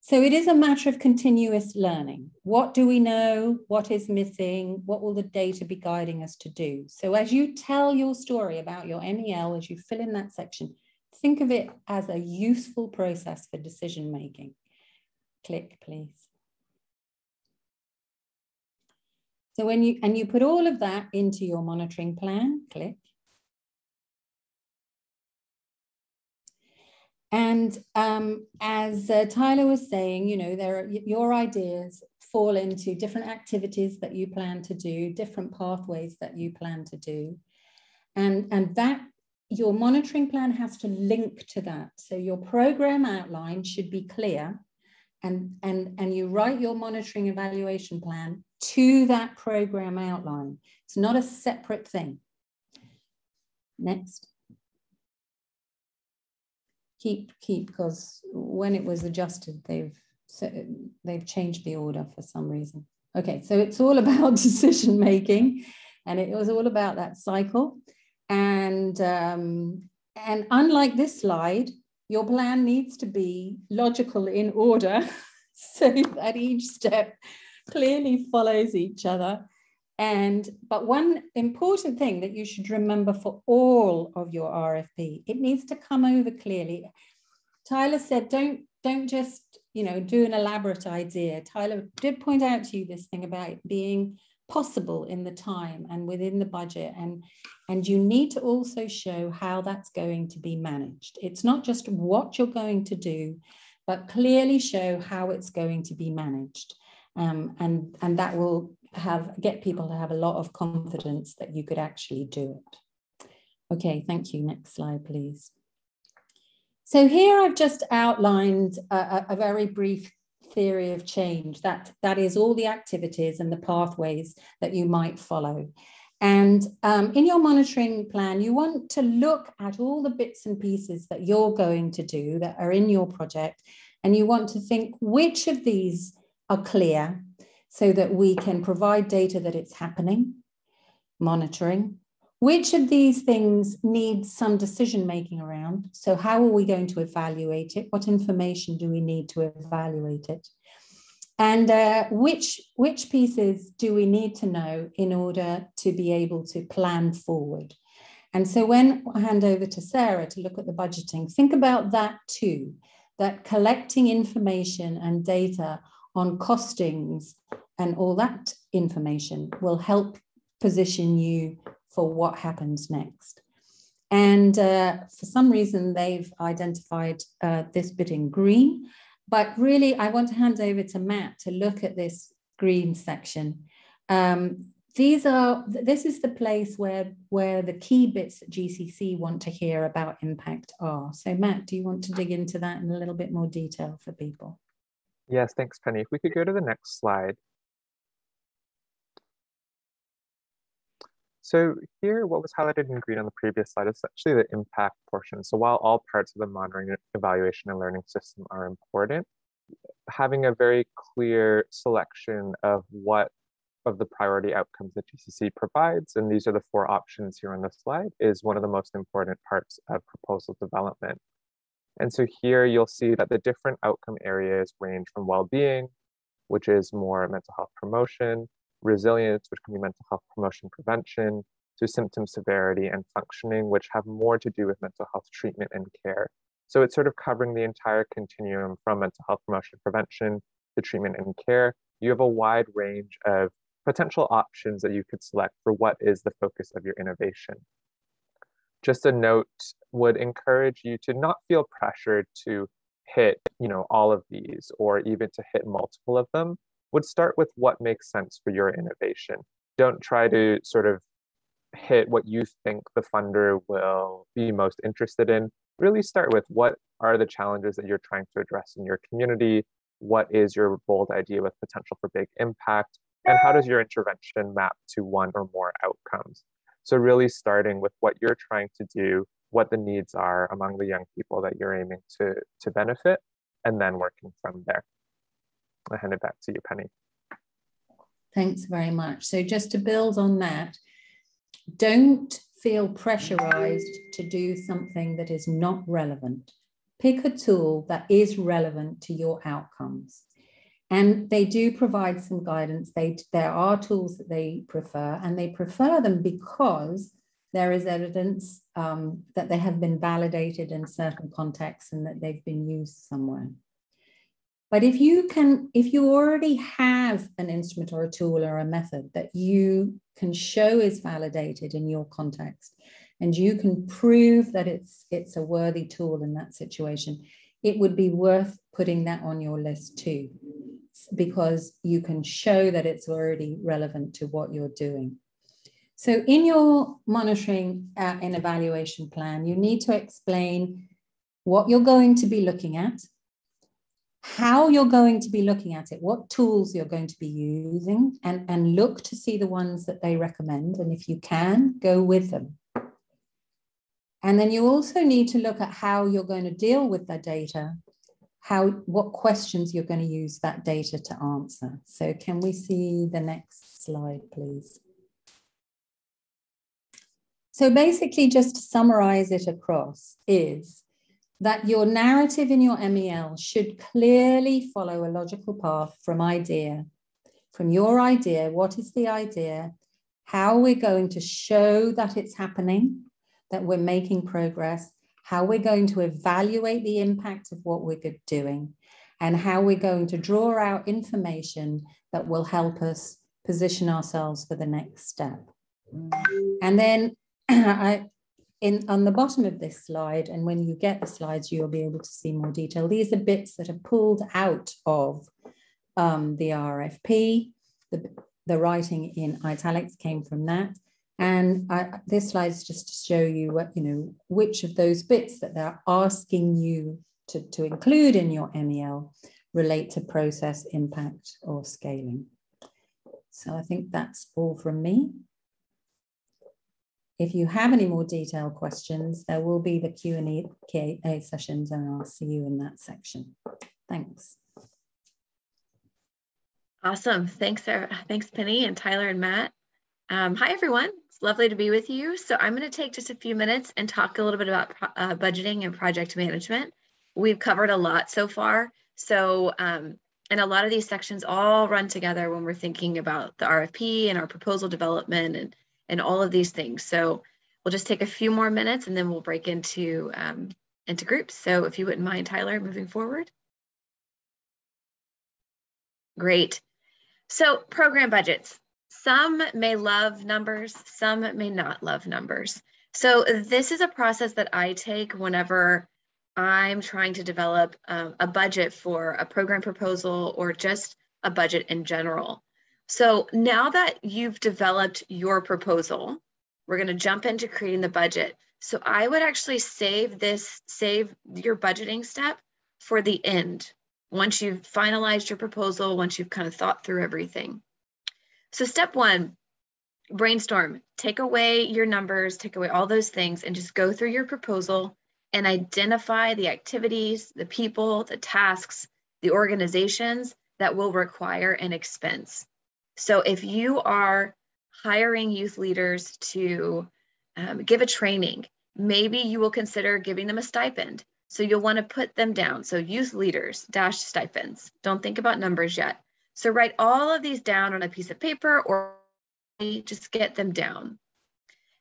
So it is a matter of continuous learning. What do we know? What is missing? What will the data be guiding us to do? So as you tell your story about your MEL, as you fill in that section, think of it as a useful process for decision making. Click, please. So when you put all of that into your monitoring plan, click. And as Tyler was saying, your ideas fall into different activities that you plan to do, different pathways that you plan to do, and that your monitoring plan has to link to that. So your program outline should be clear, and you write your monitoring evaluation plan to that program outline. It's not a separate thing. Next. Keep, because when it was adjusted, they've changed the order for some reason. Okay, so it's all about decision making, and it was all about that cycle. And unlike this slide, your plan needs to be logical in order so that each step clearly follows each other. But one important thing that you should remember for all of your RFP, it needs to come over clearly. Tyler said, don't just do an elaborate idea. Tyler did point out to you this thing about it being possible in the time and within the budget. And you need to also show how that's going to be managed. It's not just what you're going to do, but clearly show how it's going to be managed. And that will get people to have a lot of confidence that you could actually do it. Okay, thank you. Next slide, please. So here I've just outlined a very brief theory of change. That is all the activities and the pathways that you might follow. And in your monitoring plan, you want to look at all the bits and pieces that you're going to do that are in your project. And you want to think which of these are clear so that we can provide data that it's happening, monitoring. Which of these things needs some decision making around? So how are we going to evaluate it? What information do we need to evaluate it? And which pieces do we need to know in order to be able to plan forward? And so when I hand over to Sarah to look at the budgeting, think about that too, that collecting information and data on costings and all that information will help position you for what happens next. And for some reason, they've identified this bit in green, but really I want to hand over to Matt to look at this green section. This is the place where the key bits that GCC want to hear about impact are. So Matt, do you want to dig into that in a little bit more detail for people? Yes, thanks, Penny. If we could go to the next slide. So here, what was highlighted in green on the previous slide is actually the impact portion. So while all parts of the monitoring, evaluation, and learning system are important, having a very clear selection of what of the priority outcomes that GCC provides, and these are the 4 options here on the slide, is one of the most important parts of proposal development. And so here you'll see that the different outcome areas range from well-being, which is more mental health promotion, resilience, which can be mental health promotion prevention, to symptom severity and functioning, which have more to do with mental health treatment and care. So it's sort of covering the entire continuum from mental health promotion prevention to treatment and care. You have a wide range of potential options that you could select for what is the focus of your innovation. Just a note, would encourage you to not feel pressured to hit, all of these, or even to hit multiple of them. Would start with what makes sense for your innovation. Don't try to sort of hit what you think the funder will be most interested in. Really start with what are the challenges that you're trying to address in your community? What is your bold idea with potential for big impact? And how does your intervention map to one or more outcomes? So really starting with what you're trying to do, what the needs are among the young people that you're aiming to benefit, and then working from there. I'll hand it back to you, Penny. Thanks very much. So just to build on that, don't feel pressurized to do something that is not relevant. Pick a tool that is relevant to your outcomes. And they do provide some guidance. There are tools that they prefer, and they prefer them because there is evidence that they have been validated in certain contexts and that they've been used somewhere. But if you already have an instrument or a tool or a method that you can show is validated in your context, and you can prove that it's a worthy tool in that situation, it would be worth putting that on your list too, because you can show that it's already relevant to what you're doing. So in your monitoring and evaluation plan, you need to explain what you're going to be looking at, how you're going to be looking at it, what tools you're going to be using, and look to see the ones that they recommend. And if you can, go with them. And then you also need to look at how you're going to deal with that data, what questions you're going to use that data to answer. So can we see the next slide, please? So basically, just to summarize it across, is that your narrative in your MEL should clearly follow a logical path from your idea, what is the idea, how we're going to show that it's happening, that we're making progress, how we're going to evaluate the impact of what we're doing, and how we're going to draw out information that will help us position ourselves for the next step. And then on the bottom of this slide, and when you get the slides, you'll be able to see more detail. These are bits that are pulled out of the RFP. The writing in italics came from that. And this slide is just to show you what, which of those bits that they're asking you to include in your MEL relate to process, impact, or scaling. So I think that's all from me. If you have any more detailed questions, there will be the Q&A sessions, and I'll see you in that section. Thanks. Awesome. Thanks, Sarah. Thanks, Penny and Tyler and Matt. Hi, everyone. It's lovely to be with you. So I'm going to take just a few minutes and talk a little bit about budgeting and project management. We've covered a lot so far. So, and a lot of these sections all run together when we're thinking about the RFP and our proposal development and all of these things. So we'll just take a few more minutes and then we'll break into groups. So if you wouldn't mind, Tyler, moving forward. Great. So program budgets. Some may love numbers, some may not love numbers. So this is a process that I take whenever I'm trying to develop a budget for a program proposal or just a budget in general. So now that you've developed your proposal, we're going to jump into creating the budget. So I would actually save your budgeting step for the end. Once you've finalized your proposal, once you've kind of thought through everything. So step one, brainstorm, take away your numbers, take away all those things and just go through your proposal and identify the activities, the people, the tasks, the organizations that will require an expense. So if you are hiring youth leaders to give a training, maybe you will consider giving them a stipend. So you'll want to put them down. So youth leaders - stipends. Don't think about numbers yet. So write all of these down on a piece of paper or just get them down.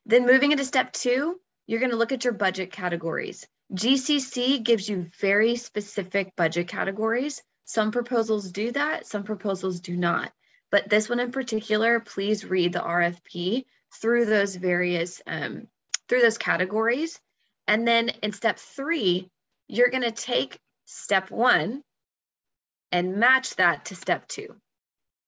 Then moving into step two, you're going to look at your budget categories. GCC gives you very specific budget categories. Some proposals do that, some proposals do not. But this one in particular, please read the RFP through those various, through those categories. And then in step three, you're going to take step one and match that to step two.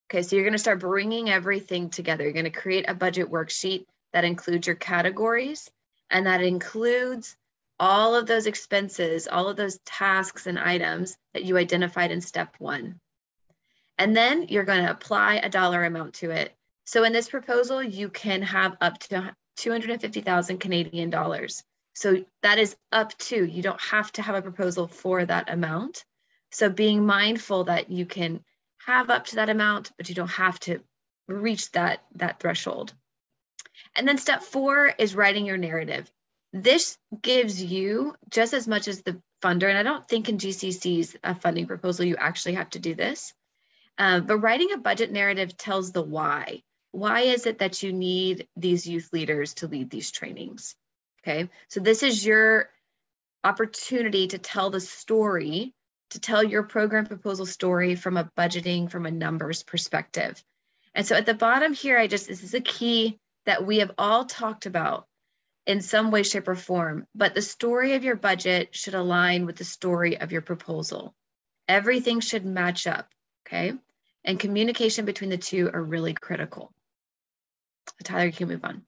Okay, so you're going to start bringing everything together. You're going to create a budget worksheet that includes your categories, and that includes all of those expenses, all of those tasks and items that you identified in step one. And then you're going to apply a dollar amount to it. So in this proposal, you can have up to 250,000 Canadian dollars. So that is up to, you don't have to have a proposal for that amount. So being mindful that you can have up to that amount, but you don't have to reach that threshold. And then step four is writing your narrative. This gives you just as much as the funder, and I don't think in GCC's funding proposal, you actually have to do this, but writing a budget narrative tells the why. Why is it that you need these youth leaders to lead these trainings? Okay, so this is your opportunity to tell the story, to tell your program proposal story from a budgeting, from a numbers perspective. And so at the bottom here, this is a key that we have all talked about in some way, shape, or form, but the story of your budget should align with the story of your proposal. Everything should match up, okay? And communication between the two are really critical. Tyler, you can move on.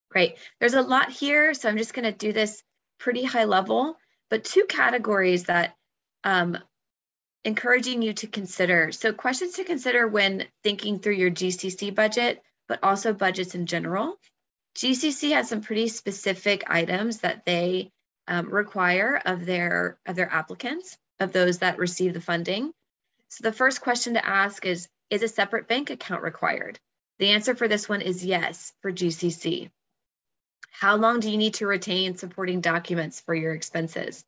Great, there's a lot here, so I'm just gonna do this pretty high level, but two categories that encouraging you to consider. So questions to consider when thinking through your GCC budget, but also budgets in general. GCC has some pretty specific items that they require of their applicants, of those that receive the funding. So the first question to ask is a separate bank account required? The answer for this one is yes for GCC. How long do you need to retain supporting documents for your expenses?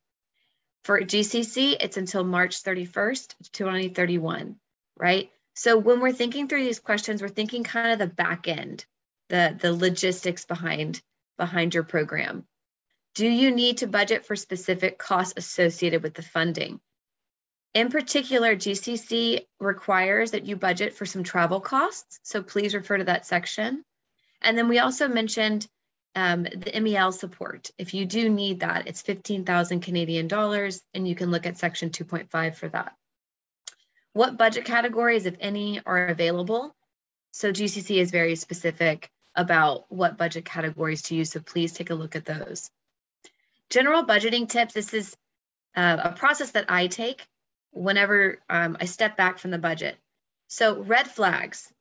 For GCC, it's until March 31st, 2031, right? So when we're thinking through these questions, we're thinking kind of the back end, the logistics behind your program. Do you need to budget for specific costs associated with the funding? In particular, GCC requires that you budget for some travel costs, so please refer to that section. And then we also mentioned the MEL support. If you do need that, it's 15,000 Canadian dollars, and you can look at section 2.5 for that. What budget categories, if any, are available? So GCC is very specific about what budget categories to use, so please take a look at those. General budgeting tips, this is a process that I take whenever I step back from the budget. So red flags,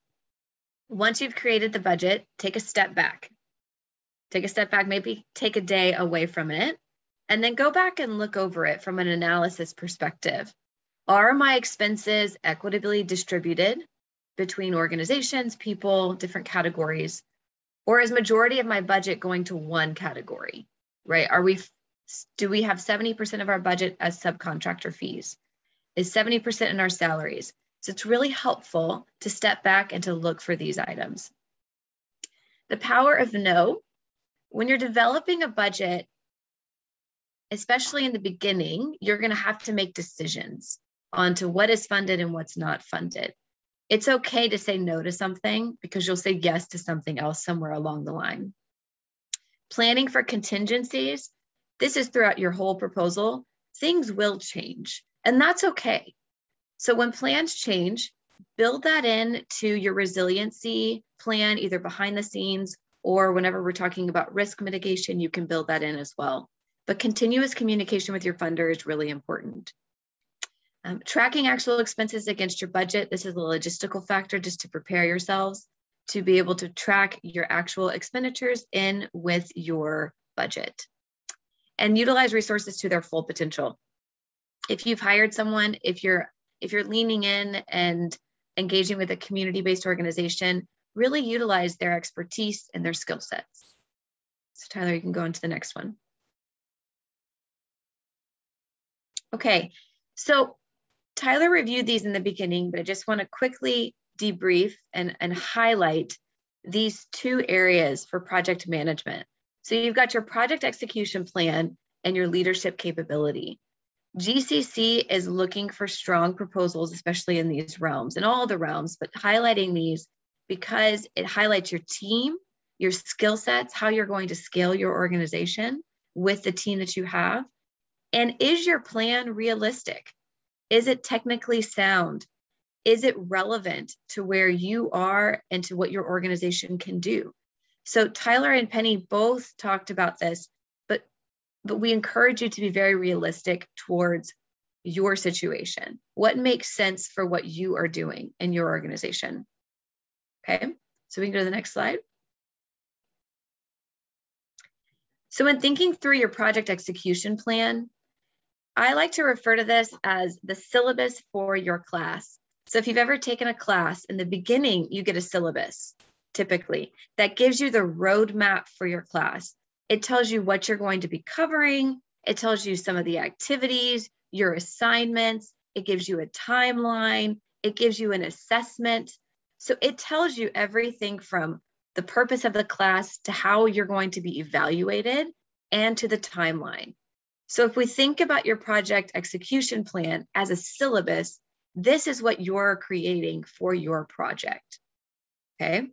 once you've created the budget, take a step back. Take a step back, maybe take a day away from it, and then go back and look over it from an analysis perspective. Are my expenses equitably distributed between organizations, people, different categories? Or is majority of my budget going to one category, right? Do we have 70% of our budget as subcontractor fees? Is 70% in our salaries? So it's really helpful to step back and to look for these items. The power of no. When you're developing a budget, especially in the beginning, you're going to have to make decisions onto what is funded and what's not funded. It's okay to say no to something because you'll say yes to something else somewhere along the line. Planning for contingencies. This is throughout your whole proposal. Things will change, and that's okay. So when plans change, build that into your resiliency plan, either behind the scenes or whenever we're talking about risk mitigation, you can build that in as well. But continuous communication with your funder is really important. Tracking actual expenses against your budget. This is a logistical factor just to prepare yourselves to be able to track your actual expenditures in with your budget. And utilize resources to their full potential. If you've hired someone, if you're leaning in and engaging with a community-based organization, really utilize their expertise and their skill sets. So Tyler, you can go on to the next one. Okay, so Tyler reviewed these in the beginning, but I just want to quickly debrief and highlight these two areas for project management. So you've got your project execution plan and your leadership capability. GCC is looking for strong proposals, especially in these realms, in all the realms, but highlighting these because it highlights your team, your skill sets, how you're going to scale your organization with the team that you have. And is your plan realistic? Is it technically sound? Is it relevant to where you are and to what your organization can do? So Tyler and Penny both talked about this, but we encourage you to be very realistic towards your situation. What makes sense for what you are doing in your organization? Okay, so we can go to the next slide. So when thinking through your project execution plan, I like to refer to this as the syllabus for your class. So if you've ever taken a class, in the beginning, you get a syllabus, typically, that gives you the roadmap for your class. It tells you what you're going to be covering. It tells you some of the activities, your assignments. It gives you a timeline. It gives you an assessment. So it tells you everything from the purpose of the class to how you're going to be evaluated and to the timeline. So if we think about your project execution plan as a syllabus, this is what you're creating for your project, okay?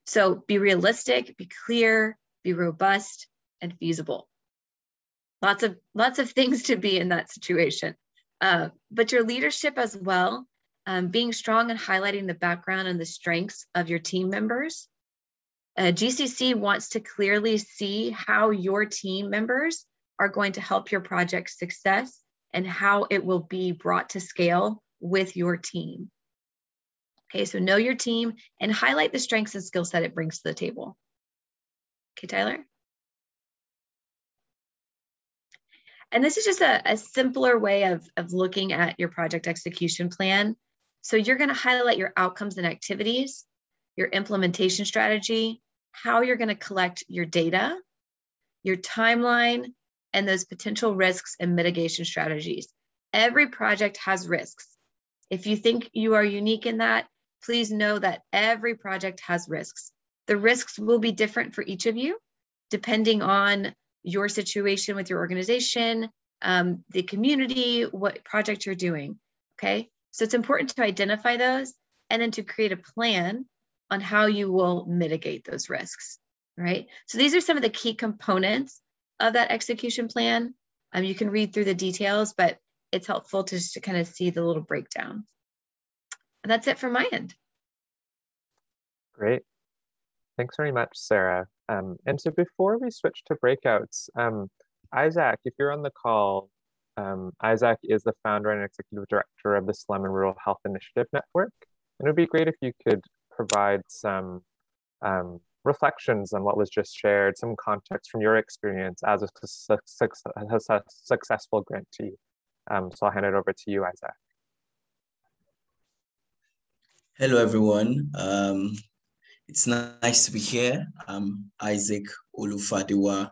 So be realistic, be clear, be robust, and feasible. Lots of things to be in that situation. But your leadership as well, being strong and highlighting the background and the strengths of your team members. GCC wants to clearly see how your team members are going to help your project's success and how it will be brought to scale with your team. Okay, so know your team and highlight the strengths and skill set it brings to the table. Okay, Tyler? And this is just a simpler way of looking at your project execution plan. So you're going to highlight your outcomes and activities, your implementation strategy, how you're going to collect your data, your timeline, and those potential risks and mitigation strategies. Every project has risks. If you think you are unique in that, please know that every project has risks. The risks will be different for each of you, depending on your situation with your organization, the community, what project you're doing. okay? So it's important to identify those and then to create a plan on how you will mitigate those risks, right? So these are some of the key components of that execution plan. You can read through the details, but it's helpful to just kind of see the little breakdown. And that's it from my end. Great. Thanks very much, Sarah. And so before we switch to breakouts, Isaac, if you're on the call, Isaac is the founder and executive director of the Slum and Rural Health Initiative Network. And it would be great if you could provide some reflections on what was just shared, some context from your experience as a successful grantee. So I'll hand it over to you, Isaac. Hello, everyone. It's nice to be here. I'm Isaac Olufadewa,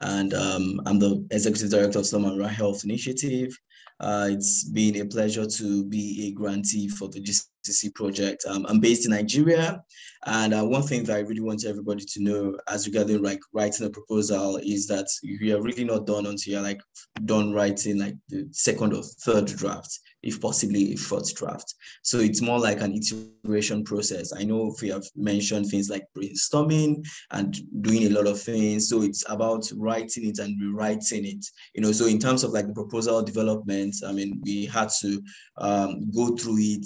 and I'm the Executive Director of Slum and Rural Health Initiative. It's been a pleasure to be a grantee for the GCC project. I'm based in Nigeria, and one thing that I really want everybody to know as regarding like writing a proposal is that you are really not done until you're like done writing like the second or third draft, if possibly a fourth draft. So it's more like an iteration process. I know we have mentioned things like brainstorming and doing a lot of things. So it's about writing it and rewriting it. You know, so in terms of like the proposal development, I mean, we had to go through it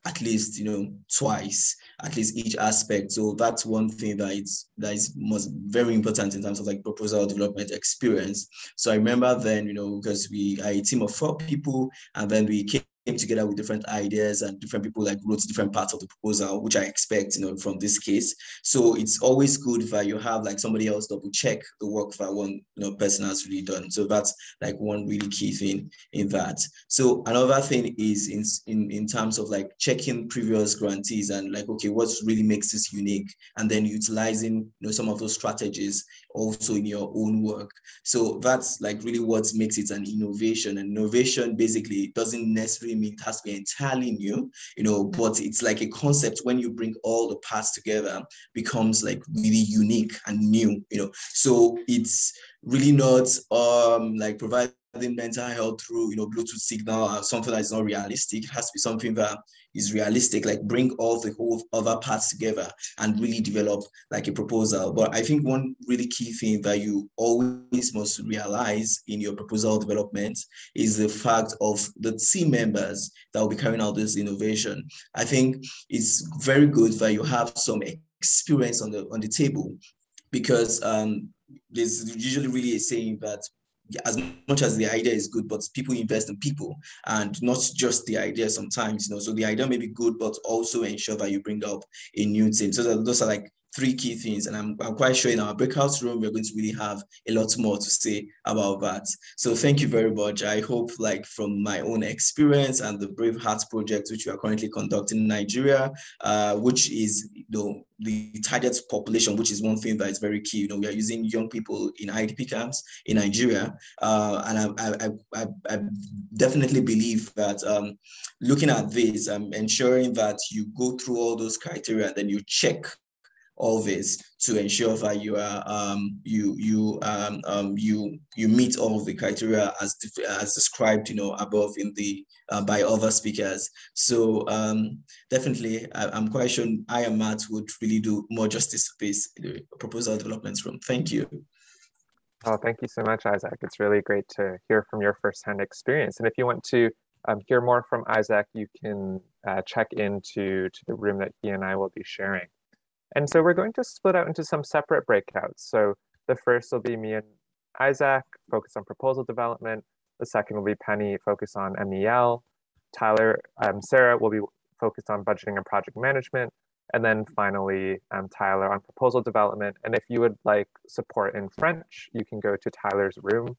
at least, you know, twice, at least each aspect. So that's one thing that is most very important in terms of like proposal development experience. So I remember then, you know, because we are a team of 4 people, and then we came together with different ideas, and different people like wrote different parts of the proposal, which I expect, you know, from this case. So it's always good that you have like somebody else double check the work that one, you know, person has really done. So that's like one really key thing in that. So another thing is in terms of like checking previous grantees and like, okay, what really makes this unique, and then utilizing, you know, some of those strategies also in your own work. So that's like really what makes it an innovation. And innovation basically doesn't necessarily mean it has to be entirely new, you know, but it's like a concept when you bring all the parts together becomes like really unique and new, you know. So it's really not like providing mental health through, you know, Bluetooth signal or something that is not realistic. It has to be something that is realistic, like bring all the whole other parts together and really develop like a proposal. But I think one really key thing that you always must realize in your proposal development is the fact of the team members that will be carrying out this innovation. I think it's very good that you have some experience on the table, because there's usually really a saying that as much as the idea is good, but people invest in people and not just the idea sometimes, you know. So the idea may be good, but also ensure that you bring up a new team. So those are like 3 key things. And I'm quite sure in our breakout room, we're going to really have a lot more to say about that. So thank you very much. I hope like from my own experience and the Brave Hearts project, which we are currently conducting in Nigeria, which is, you know, the target population, which is one thing that is very key. You know, we are using young people in IDP camps in Nigeria. And I definitely believe that looking at this, ensuring that you go through all those criteria and then you check all this to ensure that you are you meet all of the criteria as described, you know, above in the by other speakers. So definitely, I'm quite sure I and Matt would really do more justice to this proposal development room. Thank you. Oh, thank you so much, Isaac. It's really great to hear from your firsthand experience. And if you want to hear more from Isaac, you can check into the room that he and I will be sharing. And so we're going to split out into some separate breakouts. So the first will be me and Isaac, focus on proposal development. The second will be Penny, focus on MEL. Tyler, Sarah will be focused on budgeting and project management. And then finally, Tyler on proposal development. And if you would like support in French, you can go to Tyler's room.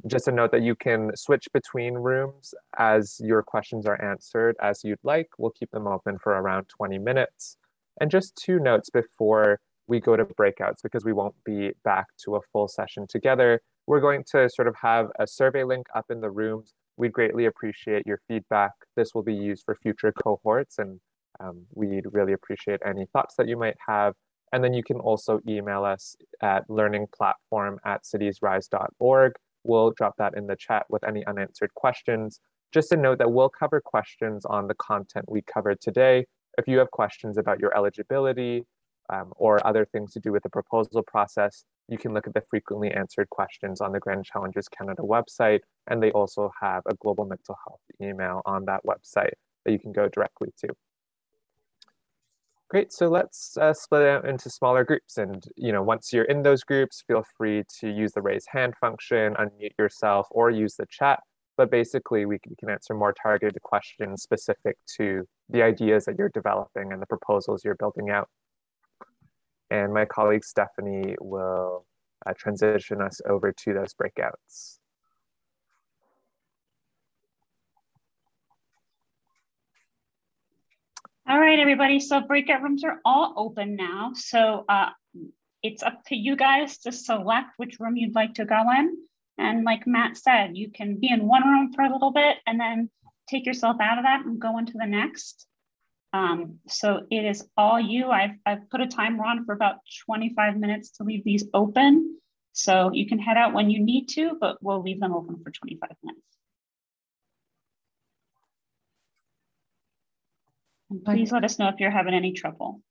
Just a note that you can switch between rooms as your questions are answered as you'd like. We'll keep them open for around 20 minutes. And just 2 notes before we go to breakouts, because we won't be back to a full session together. We're going to sort of have a survey link up in the rooms. We'd greatly appreciate your feedback. This will be used for future cohorts, and we'd really appreciate any thoughts that you might have. And then you can also email us at learningplatform@citiesrise.org. We'll drop that in the chat with any unanswered questions. Just a note that we'll cover questions on the content we covered today. If you have questions about your eligibility or other things to do with the proposal process, you can look at the frequently answered questions on the Grand Challenges Canada website, and they also have a global mental health email on that website that you can go directly to. Great, so let's split it out into smaller groups. And once you're in those groups, feel free to use the raise hand function, unmute yourself, or use the chat. But basically, we can answer more targeted questions specific to the ideas that you're developing and the proposals you're building out. And my colleague Stephanie will transition us over to those breakouts. All right, everybody. So breakout rooms are all open now. So it's up to you guys to select which room you'd like to go in. And like Matt said, you can be in one room for a little bit and then take yourself out of that and go into the next. So it is all you. I've put a timer on for about 25 minutes to leave these open. So you can head out when you need to, but we'll leave them open for 25 minutes. And please let us know if you're having any trouble.